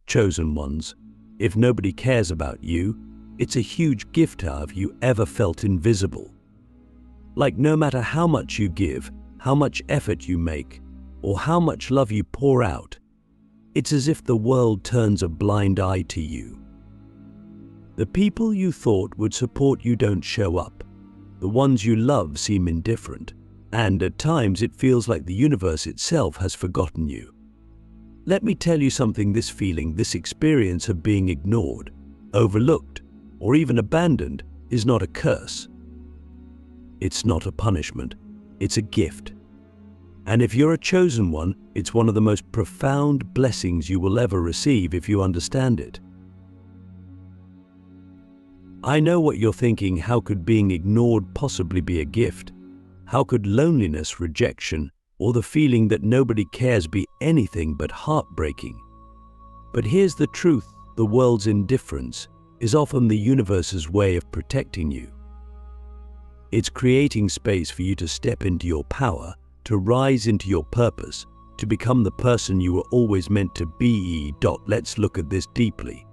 chosen ones, if nobody cares about you, it's a huge gift. Have you ever felt invisible? Like no matter how much you give, how much effort you make, or how much love you pour out, it's as if the world turns a blind eye to you. The people you thought would support you don't show up. The ones you love seem indifferent, and at times it feels like the universe itself has forgotten you. Let me tell you something: this feeling, this experience of being ignored, overlooked, or even abandoned is not a curse. It's not a punishment, it's a gift. And if you're a chosen one, it's one of the most profound blessings you will ever receive if you understand it. I know what you're thinking: how could being ignored possibly be a gift? How could loneliness, rejection, or the feeling that nobody cares be anything but heartbreaking? But here's the truth: the world's indifference is often the universe's way of protecting you. It's creating space for you to step into your power, to rise into your purpose, to become the person you were always meant to be. Let's look at this deeply.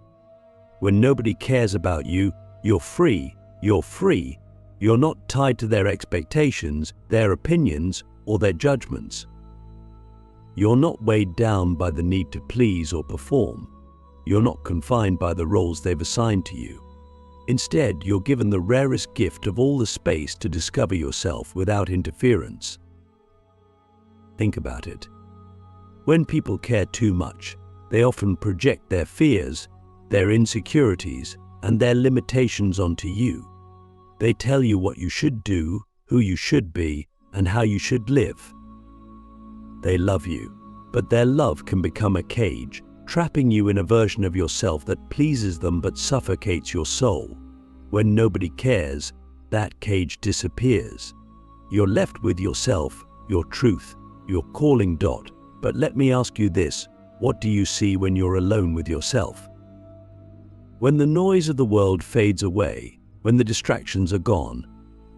When nobody cares about you, you're free. You're free. You're not tied to their expectations, their opinions, or their judgments. You're not weighed down by the need to please or perform. You're not confined by the roles they've assigned to you. Instead, you're given the rarest gift of all: the space to discover yourself without interference. Think about it. When people care too much, they often project their fears, their insecurities, and their limitations onto you. They tell you what you should do, who you should be, and how you should live. They love you, but their love can become a cage, trapping you in a version of yourself that pleases them but suffocates your soul. When nobody cares, that cage disappears. You're left with yourself, your truth, your calling. But let me ask you this: what do you see when you're alone with yourself? When the noise of the world fades away, when the distractions are gone,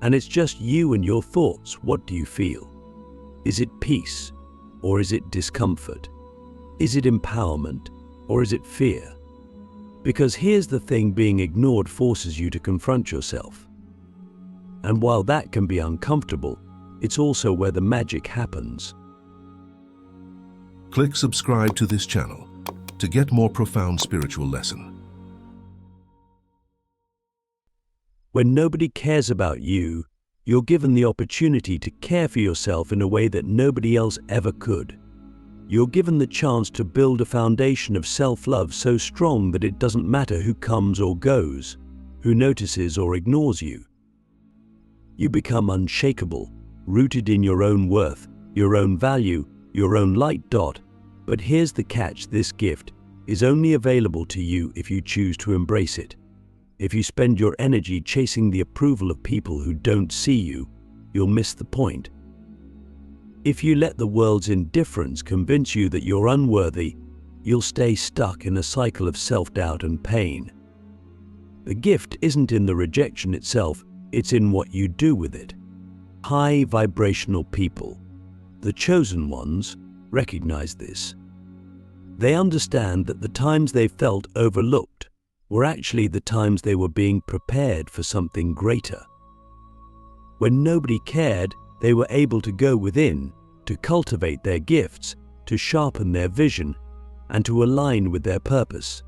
and it's just you and your thoughts, what do you feel? Is it peace, or is it discomfort? Is it empowerment, or is it fear? Because here's the thing: being ignored forces you to confront yourself. And while that can be uncomfortable, it's also where the magic happens. Click subscribe to this channel to get more profound spiritual lesson. When nobody cares about you, you're given the opportunity to care for yourself in a way that nobody else ever could. You're given the chance to build a foundation of self-love so strong that it doesn't matter who comes or goes, who notices or ignores you. You become unshakable, rooted in your own worth, your own value, your own light. But here's the catch: this gift is only available to you if you choose to embrace it. If you spend your energy chasing the approval of people who don't see you, you'll miss the point. If you let the world's indifference convince you that you're unworthy, you'll stay stuck in a cycle of self-doubt and pain. The gift isn't in the rejection itself, it's in what you do with it. High vibrational people, the chosen ones, recognize this. They understand that the times they felt overlooked were actually the times they were being prepared for something greater. When nobody cared, they were able to go within, to cultivate their gifts, to sharpen their vision, and to align with their purpose.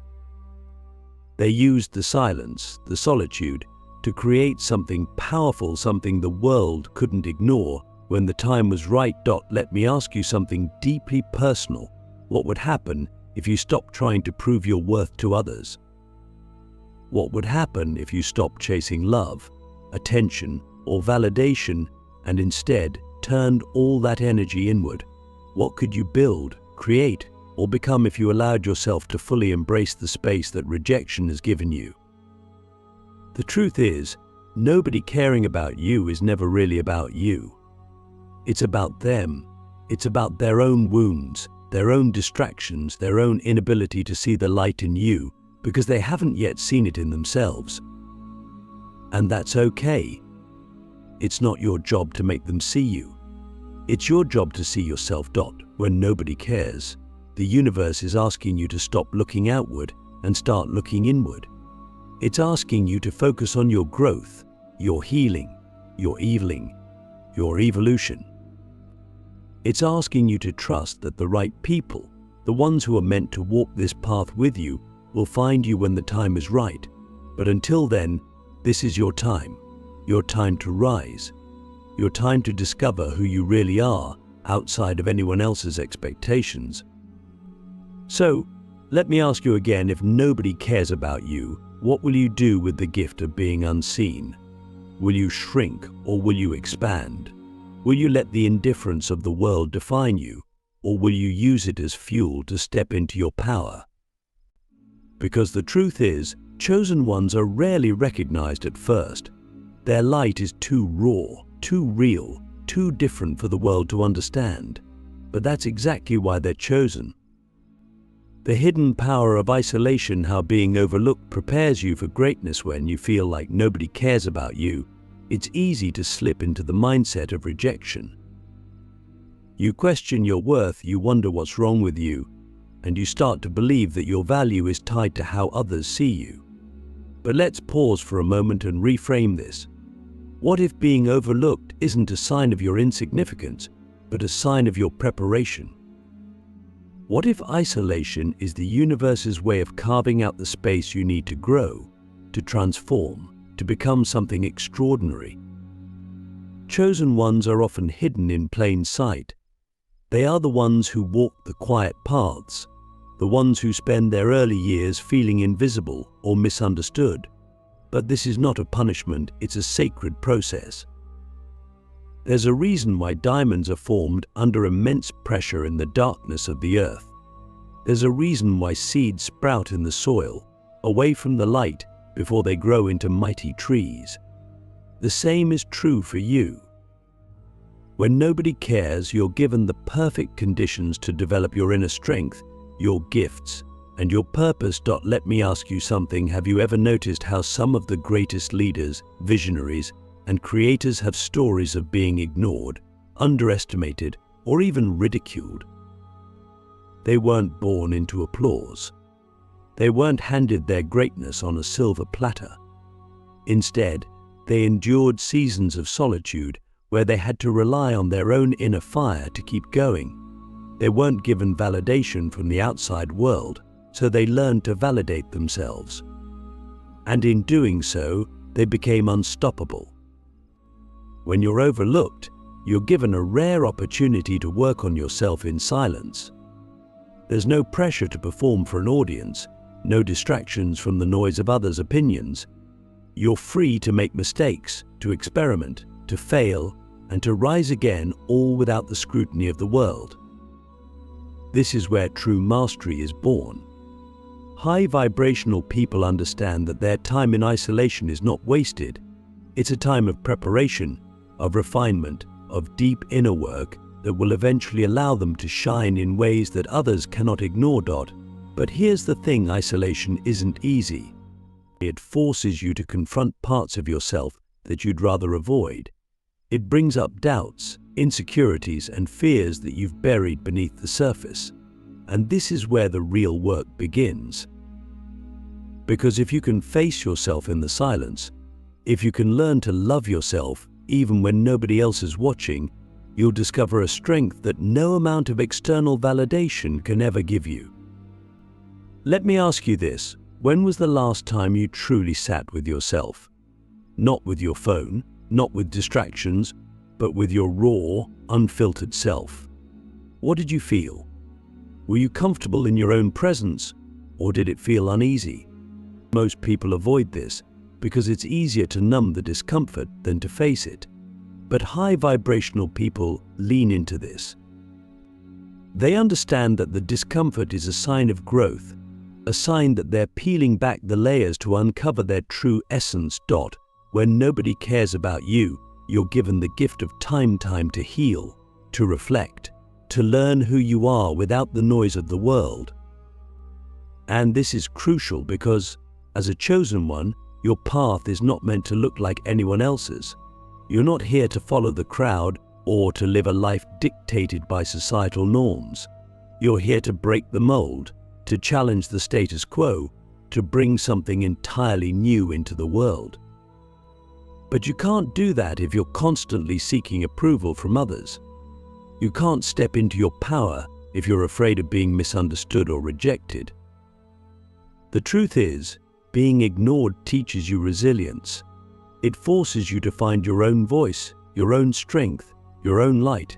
They used the silence, the solitude, to create something powerful, something the world couldn't ignore when the time was right. Let me ask you something deeply personal. What would happen if you stopped trying to prove your worth to others? What would happen if you stopped chasing love, attention, or validation, and instead turned all that energy inward? What could you build, create, or become if you allowed yourself to fully embrace the space that rejection has given you? The truth is, nobody caring about you is never really about you. It's about them. It's about their own wounds, their own distractions, their own inability to see the light in you, because they haven't yet seen it in themselves. And that's okay. It's not your job to make them see you. It's your job to see yourself. When nobody cares, the universe is asking you to stop looking outward and start looking inward. It's asking you to focus on your growth, your healing, your evolution. It's asking you to trust that the right people, the ones who are meant to walk this path with you, will find you when the time is right. But until then, this is your time to rise, your time to discover who you really are outside of anyone else's expectations. So, let me ask you again, if nobody cares about you, what will you do with the gift of being unseen? Will you shrink or will you expand? Will you let the indifference of the world define you, or will you use it as fuel to step into your power? Because the truth is, chosen ones are rarely recognized at first. Their light is too raw, too real, too different for the world to understand. But that's exactly why they're chosen. The hidden power of isolation, how being overlooked prepares you for greatness. When you feel like nobody cares about you, it's easy to slip into the mindset of rejection. You question your worth, you wonder what's wrong with you, and you start to believe that your value is tied to how others see you. But let's pause for a moment and reframe this. What if being overlooked isn't a sign of your insignificance, but a sign of your preparation? What if isolation is the universe's way of carving out the space you need to grow, to transform, to become something extraordinary? Chosen ones are often hidden in plain sight. They are the ones who walk the quiet paths, the ones who spend their early years feeling invisible or misunderstood. But this is not a punishment, it's a sacred process. There's a reason why diamonds are formed under immense pressure in the darkness of the earth. There's a reason why seeds sprout in the soil, away from the light, before they grow into mighty trees. The same is true for you. When nobody cares, you're given the perfect conditions to develop your inner strength, your gifts, and your purpose. Let me ask you something. Have you ever noticed how some of the greatest leaders, visionaries, and creators have stories of being ignored, underestimated, or even ridiculed? They weren't born into applause. They weren't handed their greatness on a silver platter. Instead, they endured seasons of solitude where they had to rely on their own inner fire to keep going. They weren't given validation from the outside world, so they learned to validate themselves. And in doing so, they became unstoppable. When you're overlooked, you're given a rare opportunity to work on yourself in silence. There's no pressure to perform for an audience, no distractions from the noise of others' opinions. You're free to make mistakes, to experiment, to fail, and to rise again, all without the scrutiny of the world. This is where true mastery is born. High vibrational people understand that their time in isolation is not wasted. It's a time of preparation, of refinement, of deep inner work that will eventually allow them to shine in ways that others cannot ignore. But here's the thing, isolation isn't easy. It forces you to confront parts of yourself that you'd rather avoid. It brings up doubts, insecurities, and fears that you've buried beneath the surface. And this is where the real work begins. Because if you can face yourself in the silence, if you can learn to love yourself even when nobody else is watching, you'll discover a strength that no amount of external validation can ever give you. Let me ask you this: when was the last time you truly sat with yourself? Not with your phone, not with distractions, but with your raw, unfiltered self. What did you feel? Were you comfortable in your own presence, or did it feel uneasy? Most people avoid this because it's easier to numb the discomfort than to face it. But high vibrational people lean into this. They understand that the discomfort is a sign of growth, a sign that they're peeling back the layers to uncover their true essence. When nobody cares about you, you're given the gift of time to heal, to reflect, to learn who you are without the noise of the world. And this is crucial because, as a chosen one, your path is not meant to look like anyone else's. You're not here to follow the crowd or to live a life dictated by societal norms. You're here to break the mold, to challenge the status quo, to bring something entirely new into the world. But you can't do that if you're constantly seeking approval from others. You can't step into your power if you're afraid of being misunderstood or rejected. The truth is, being ignored teaches you resilience. It forces you to find your own voice, your own strength, your own light.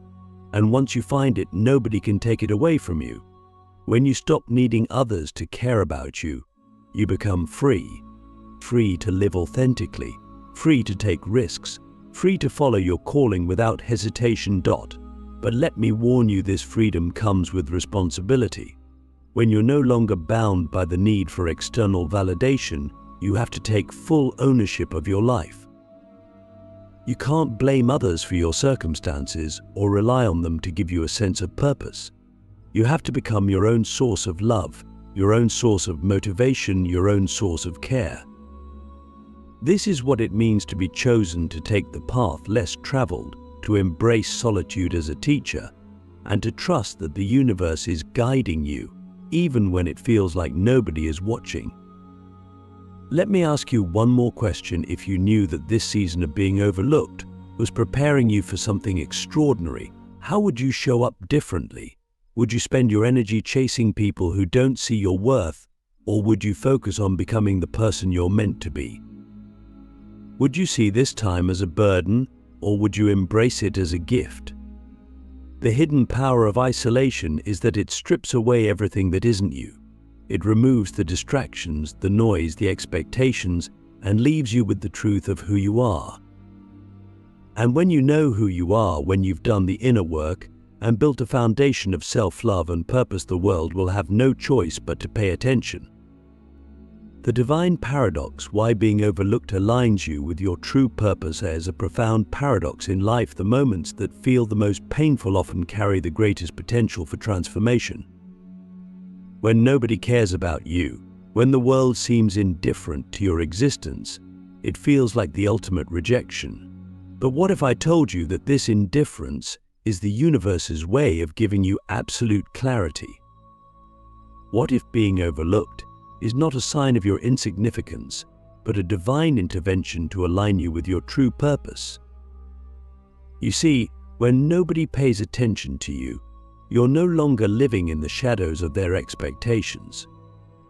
And once you find it, nobody can take it away from you. When you stop needing others to care about you, you become free. Free to live authentically, free to take risks, free to follow your calling without hesitation. But let me warn you, this freedom comes with responsibility. When you're no longer bound by the need for external validation, you have to take full ownership of your life. You can't blame others for your circumstances or rely on them to give you a sense of purpose. You have to become your own source of love, your own source of motivation, your own source of care. This is what it means to be chosen to take the path less traveled, to embrace solitude as a teacher, and to trust that the universe is guiding you, even when it feels like nobody is watching. Let me ask you one more question. If you knew that this season of being overlooked was preparing you for something extraordinary, how would you show up differently? Would you spend your energy chasing people who don't see your worth, or would you focus on becoming the person you're meant to be? Would you see this time as a burden, or would you embrace it as a gift? The hidden power of isolation is that it strips away everything that isn't you. It removes the distractions, the noise, the expectations, and leaves you with the truth of who you are. And when you know who you are, when you've done the inner work and built a foundation of self-love and purpose, the world will have no choice but to pay attention. The divine paradox, why being overlooked aligns you with your true purpose. There's a profound paradox in life. The moments that feel the most painful often carry the greatest potential for transformation. When nobody cares about you, when the world seems indifferent to your existence, it feels like the ultimate rejection. But what if I told you that this indifference is the universe's way of giving you absolute clarity? What if being overlooked is not a sign of your insignificance, but a divine intervention to align you with your true purpose? You see, when nobody pays attention to you, you're no longer living in the shadows of their expectations.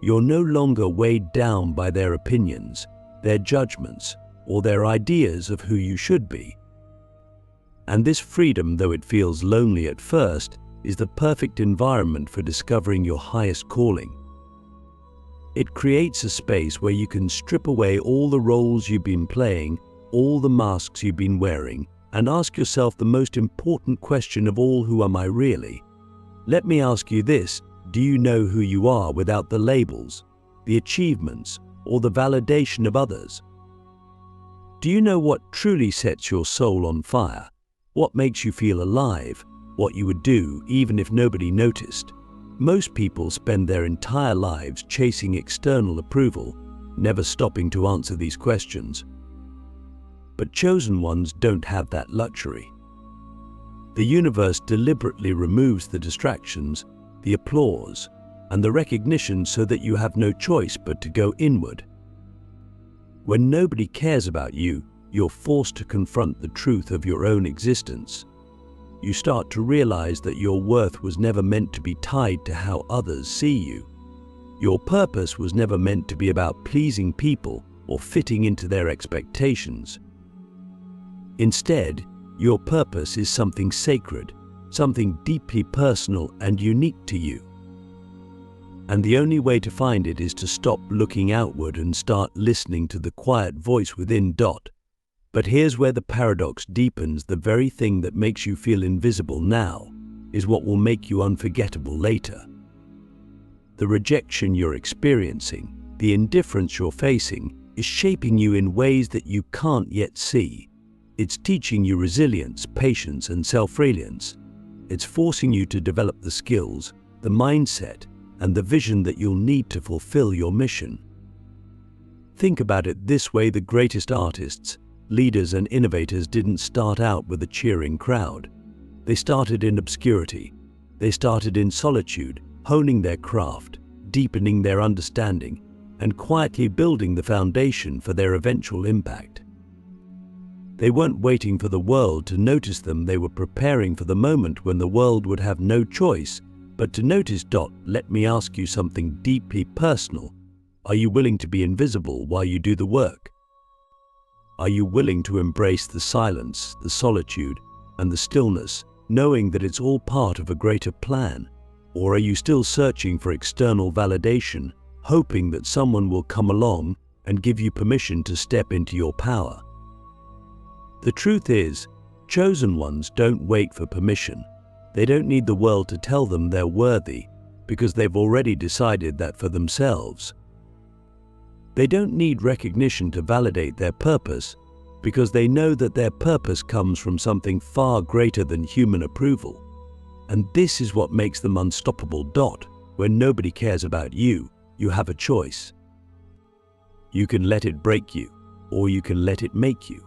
You're no longer weighed down by their opinions, their judgments, or their ideas of who you should be. And this freedom, though it feels lonely at first, is the perfect environment for discovering your highest calling. It creates a space where you can strip away all the roles you've been playing, all the masks you've been wearing, and ask yourself the most important question of all: who am I really? Let me ask you this: do you know who you are without the labels, the achievements, or the validation of others? Do you know what truly sets your soul on fire? What makes you feel alive? What you would do even if nobody noticed? Most people spend their entire lives chasing external approval, never stopping to answer these questions. But chosen ones don't have that luxury. The universe deliberately removes the distractions, the applause, and the recognition so that you have no choice but to go inward. When nobody cares about you, you're forced to confront the truth of your own existence. You start to realize that your worth was never meant to be tied to how others see you. Your purpose was never meant to be about pleasing people or fitting into their expectations. Instead, your purpose is something sacred, something deeply personal and unique to you. And the only way to find it is to stop looking outward and start listening to the quiet voice within. But here's where the paradox deepens: the very thing that makes you feel invisible now is what will make you unforgettable later. The rejection you're experiencing, the indifference you're facing, is shaping you in ways that you can't yet see. It's teaching you resilience, patience, and self-reliance. It's forcing you to develop the skills, the mindset, and the vision that you'll need to fulfill your mission. Think about it this way: the greatest artists, leaders, and innovators didn't start out with a cheering crowd. They started in obscurity. They started in solitude, honing their craft, deepening their understanding, and quietly building the foundation for their eventual impact. They weren't waiting for the world to notice them, they were preparing for the moment when the world would have no choice but to notice. Let me ask you something deeply personal. Are you willing to be invisible while you do the work? Are you willing to embrace the silence, the solitude, and the stillness, knowing that it's all part of a greater plan? Or are you still searching for external validation, hoping that someone will come along and give you permission to step into your power? The truth is, chosen ones don't wait for permission. They don't need the world to tell them they're worthy, because they've already decided that for themselves. They don't need recognition to validate their purpose, because they know that their purpose comes from something far greater than human approval. And this is what makes them unstoppable. When nobody cares about you, you have a choice. You can let it break you, or you can let it make you.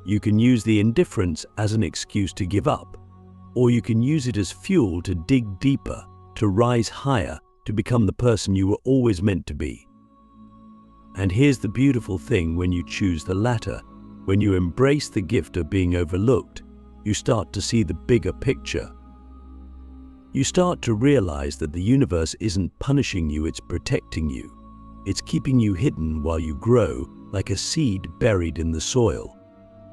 You can use the indifference as an excuse to give up, or you can use it as fuel to dig deeper, to rise higher, to become the person you were always meant to be. And here's the beautiful thing: when you choose the latter, when you embrace the gift of being overlooked, you start to see the bigger picture. You start to realize that the universe isn't punishing you, it's protecting you. It's keeping you hidden while you grow, like a seed buried in the soil.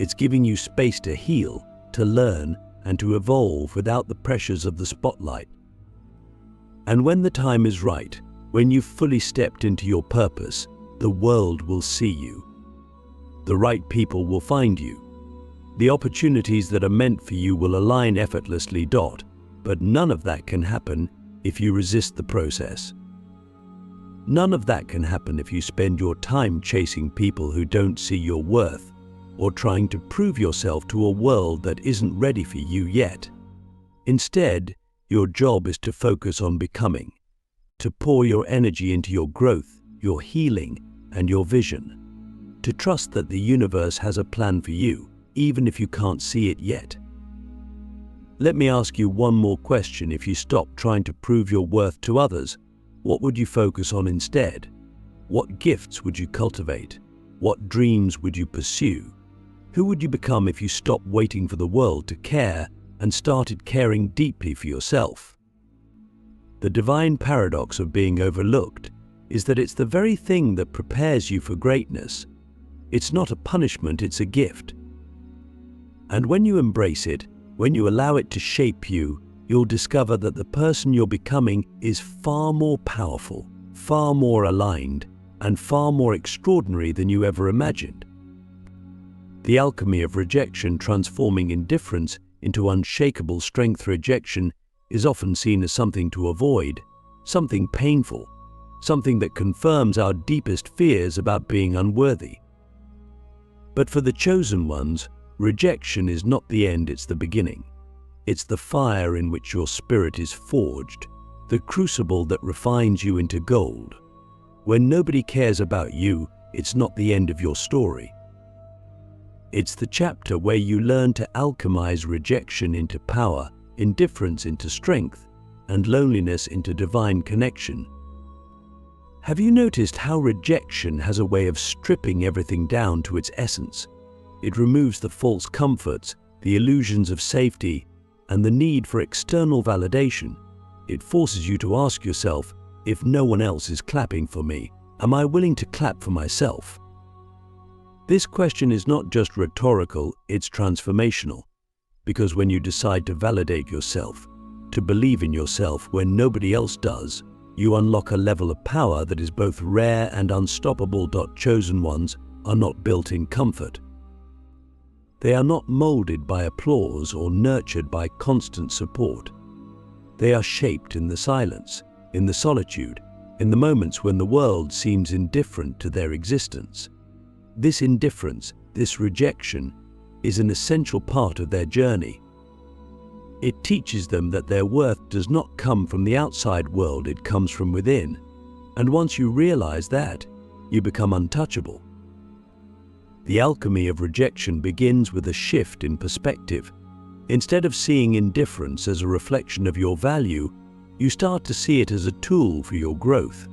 It's giving you space to heal, to learn, and to evolve without the pressures of the spotlight. And when the time is right, when you've fully stepped into your purpose, the world will see you. The right people will find you. The opportunities that are meant for you will align effortlessly. But none of that can happen if you resist the process. None of that can happen if you spend your time chasing people who don't see your worth, or trying to prove yourself to a world that isn't ready for you yet. Instead, your job is to focus on becoming, to pour your energy into your growth, your healing, and your vision, to trust that the universe has a plan for you, even if you can't see it yet. Let me ask you one more question. If you stopped trying to prove your worth to others, what would you focus on instead? What gifts would you cultivate? What dreams would you pursue? Who would you become if you stopped waiting for the world to care and started caring deeply for yourself? The divine paradox of being overlooked is that it's the very thing that prepares you for greatness. It's not a punishment, it's a gift. And when you embrace it, when you allow it to shape you, you'll discover that the person you're becoming is far more powerful, far more aligned, and far more extraordinary than you ever imagined. The alchemy of rejection, transforming indifference into unshakable strength. Rejection is often seen as something to avoid, something painful, something that confirms our deepest fears about being unworthy. But for the chosen ones, rejection is not the end, it's the beginning. It's the fire in which your spirit is forged, the crucible that refines you into gold. When nobody cares about you, it's not the end of your story. It's the chapter where you learn to alchemize rejection into power, indifference into strength, and loneliness into divine connection. Have you noticed how rejection has a way of stripping everything down to its essence? It removes the false comforts, the illusions of safety, and the need for external validation. It forces you to ask yourself, if no one else is clapping for me, am I willing to clap for myself? This question is not just rhetorical, it's transformational. Because when you decide to validate yourself, to believe in yourself when nobody else does, you unlock a level of power that is both rare and unstoppable. Chosen ones are not built in comfort. They are not molded by applause or nurtured by constant support. They are shaped in the silence, in the solitude, in the moments when the world seems indifferent to their existence. This indifference, this rejection, is an essential part of their journey. It teaches them that their worth does not come from the outside world, it comes from within. And once you realize that, you become untouchable. The alchemy of rejection begins with a shift in perspective. Instead of seeing indifference as a reflection of your value, you start to see it as a tool for your growth.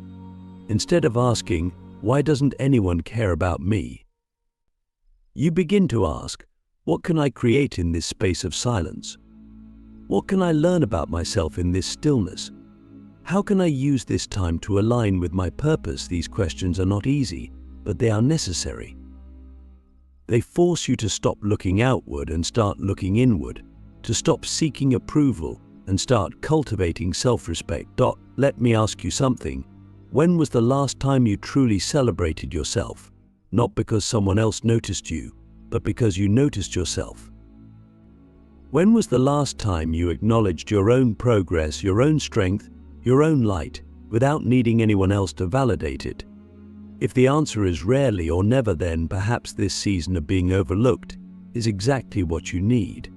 Instead of asking, "Why doesn't anyone care about me?" you begin to ask, "What can I create in this space of silence? What can I learn about myself in this stillness? How can I use this time to align with my purpose?" These questions are not easy, but they are necessary. They force you to stop looking outward and start looking inward, to stop seeking approval and start cultivating self-respect. Let me ask you something. When was the last time you truly celebrated yourself? Not because someone else noticed you, but because you noticed yourself. When was the last time you acknowledged your own progress, your own strength, your own light, without needing anyone else to validate it? If the answer is rarely or never, then perhaps this season of being overlooked is exactly what you need.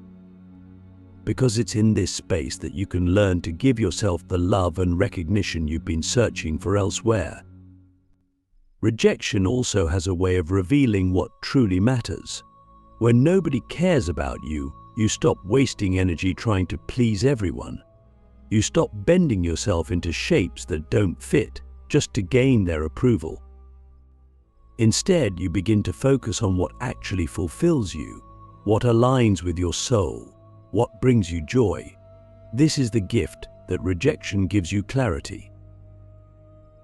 Because it's in this space that you can learn to give yourself the love and recognition you've been searching for elsewhere. Rejection also has a way of revealing what truly matters. When nobody cares about you, you stop wasting energy trying to please everyone. You stop bending yourself into shapes that don't fit just to gain their approval. Instead, you begin to focus on what actually fulfills you, what aligns with your soul, what brings you joy. This is the gift that rejection gives you: clarity.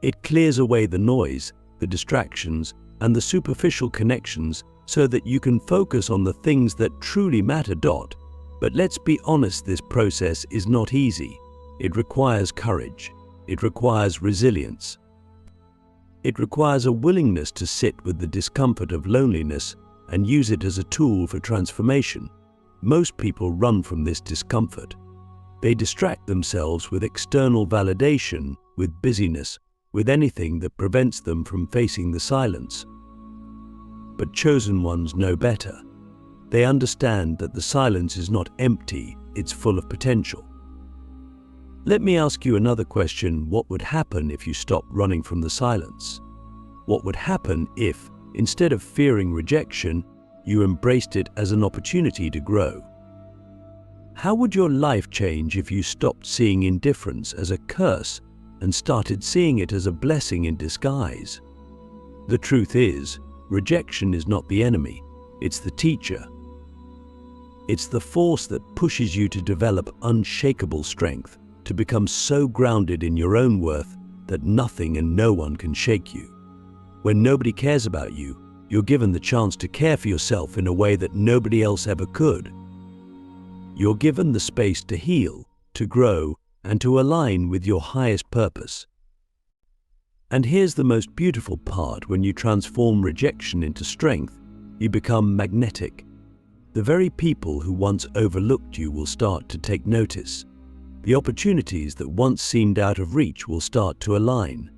It clears away the noise, the distractions, and the superficial connections so that you can focus on the things that truly matter. But let's be honest, this process is not easy. It requires courage. It requires resilience. It requires a willingness to sit with the discomfort of loneliness and use it as a tool for transformation. Most people run from this discomfort. They distract themselves with external validation, with busyness, with anything that prevents them from facing the silence. But chosen ones know better. They understand that the silence is not empty, it's full of potential. Let me ask you another question. What would happen if you stopped running from the silence? What would happen if, instead of fearing rejection, you embraced it as an opportunity to grow? How would your life change if you stopped seeing indifference as a curse and started seeing it as a blessing in disguise? The truth is, rejection is not the enemy, it's the teacher. It's the force that pushes you to develop unshakable strength, to become so grounded in your own worth that nothing and no one can shake you. When nobody cares about you, you're given the chance to care for yourself in a way that nobody else ever could. You're given the space to heal, to grow, and to align with your highest purpose. And here's the most beautiful part: when you transform rejection into strength, you become magnetic. The very people who once overlooked you will start to take notice. The opportunities that once seemed out of reach will start to align.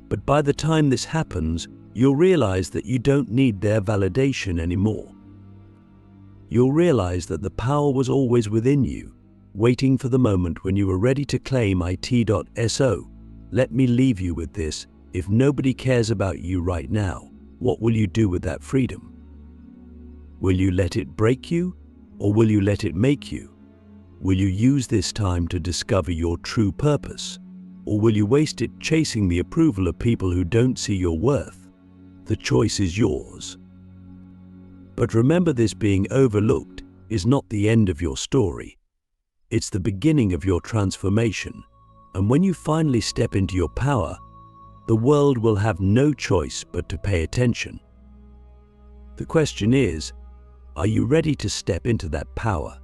But by the time this happens, you'll realize that you don't need their validation anymore. You'll realize that the power was always within you, waiting for the moment when you were ready to claim it. Let me leave you with this. If nobody cares about you right now, what will you do with that freedom? Will you let it break you, or will you let it make you? Will you use this time to discover your true purpose, or will you waste it chasing the approval of people who don't see your worth? The choice is yours. But remember, this: being overlooked is not the end of your story. It's the beginning of your transformation. And when you finally step into your power, the world will have no choice but to pay attention. The question is, are you ready to step into that power?